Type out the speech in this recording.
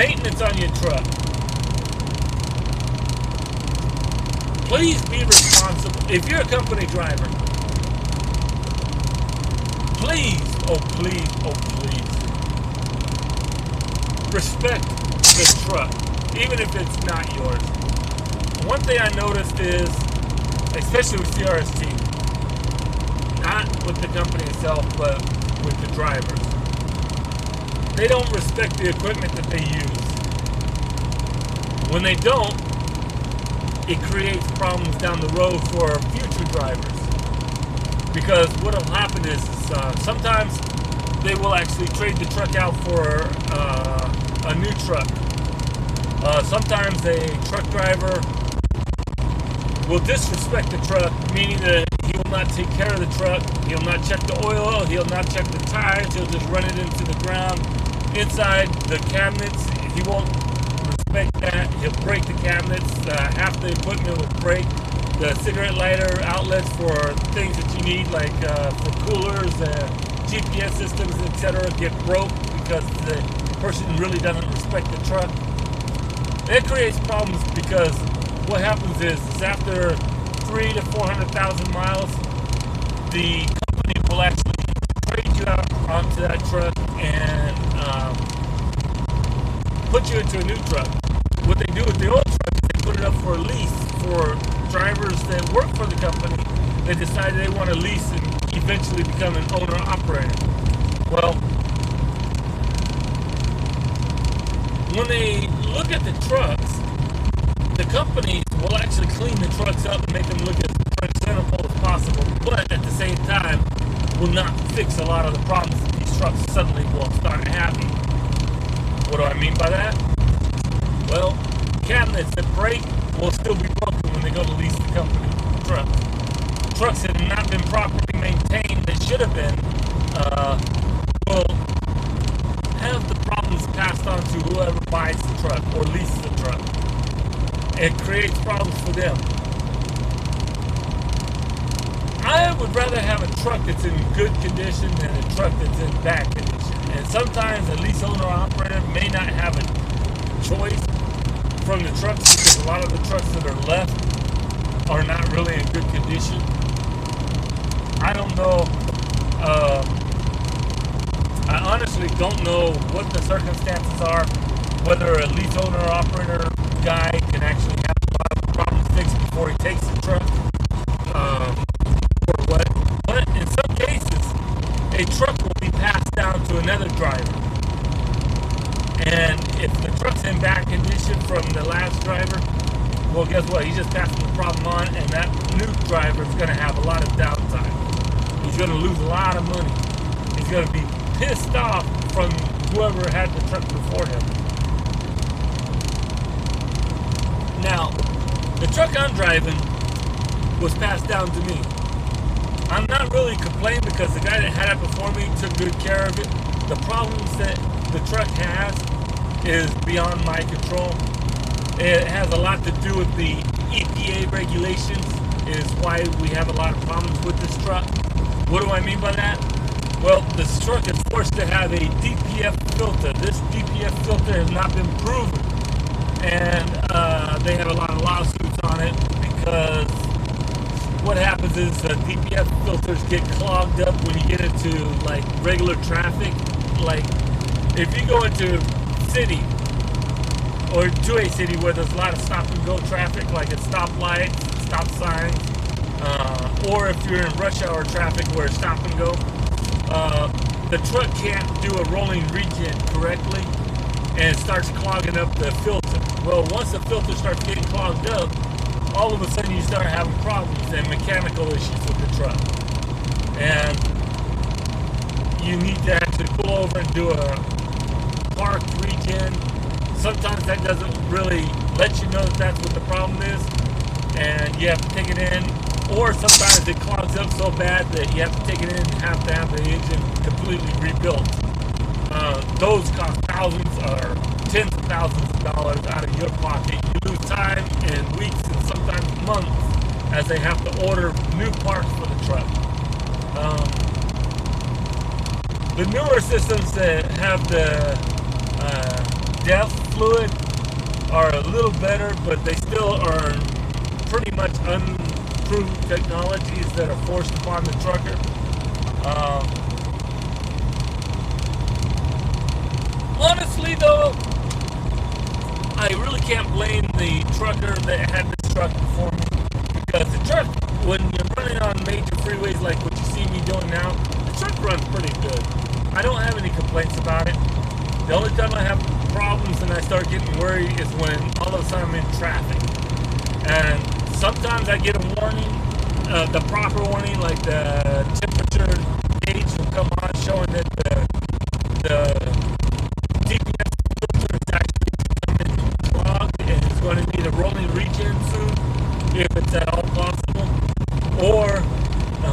maintenance on your truck. Please be responsible. If you're a company driver, please, oh please, oh please, respect the truck, even if it's not yours. One thing I noticed is, especially with CRST, not with the company itself, but with the drivers, they don't respect the equipment that they use. When they don't, it creates problems down the road for future drivers. Because what will happen is sometimes they will actually trade the truck out for a new truck. Sometimes a truck driver will disrespect the truck, meaning that he will not take care of the truck, he'll not check the oil, he'll not check the tires, he'll just run it into the ground. Inside the cabinets, he won't respect that. He'll break the cabinets. Half the equipment will break. The cigarette lighter outlets for things that you need, like for coolers, GPS systems, etc., get broke because the person really doesn't respect the truck. It creates problems because what happens is after 300,000 to 400,000 miles, the company will actually trade you out onto that truck and put you into a new truck. What they do with the old truck is they put it up for a lease for drivers that work for the company. They decide they want to lease and eventually become an owner-operator. Well, when they look at the trucks, the companies will actually clean the trucks up and make them look as presentable as possible, but at the same time will not fix a lot of the problems that these trucks suddenly will start having. What do I mean by that? Well, cabinets that break will still be broken when they go to lease the company truck. Trucks that have not been properly maintained, that should have been, will have the problems passed on to whoever buys the truck or leases the truck. It creates problems for them. I would rather have a truck that's in good condition than a truck that's in bad condition. And sometimes a lease owner operator may not have a choice from the trucks because a lot of the trucks that are left are not really in good condition. I don't know. I honestly don't know what the circumstances are, whether a lease owner operator guy can actually have a lot of the problems fixed before he takes the truck, or what. But in some cases, a truck will be passed down to another driver. And if the truck's in bad condition from the last driver, well, guess what? He's just passing the problem on, and that new driver is going to have a lot of downtime. He's going to lose a lot of money. He's going to be pissed off from whoever had the truck before him. Now, the truck I'm driving was passed down to me. I'm not really complaining because the guy that had it before me took good care of it. The problems that the truck has is beyond my control. It has a lot to do with the EPA regulations, is why we have a lot of problems with this truck. What do I mean by that? Well, this truck is forced to have a DPF filter. This DPF filter has not been proven. And they have a lot of lawsuits on it because what happens is the DPF filters get clogged up when you get into like regular traffic. Like if you go into city or to a city where there's a lot of stop and go traffic, like at stoplights, stop signs, or if you're in rush hour traffic where it's stop and go, the truck can't do a rolling regen correctly and it starts clogging up the filter. Well, once the filter starts getting clogged up, all of a sudden you start having problems and mechanical issues with the truck. And you need to actually pull over and do a park regen. Sometimes that doesn't really let you know that that's what the problem is, and you have to take it in. Or sometimes it clogs up so bad that you have to take it in and have to have the engine completely rebuilt. Those cost thousands or tens of thousands of dollars out of your pocket. You lose time and weeks and sometimes months as they have to order new parts for the truck. The newer systems that have the DEF fluid are a little better, but they still are pretty much unproved technologies that are forced upon the trucker. Honestly though, I really can't blame the trucker that had this truck before me, because the truck, when you're running on major freeways like what you see me doing now, the truck runs pretty good. I don't have any complaints about it. The only time I have problems and I start getting worried is when all of a sudden I'm in traffic. And sometimes I get a warning, the proper warning, like the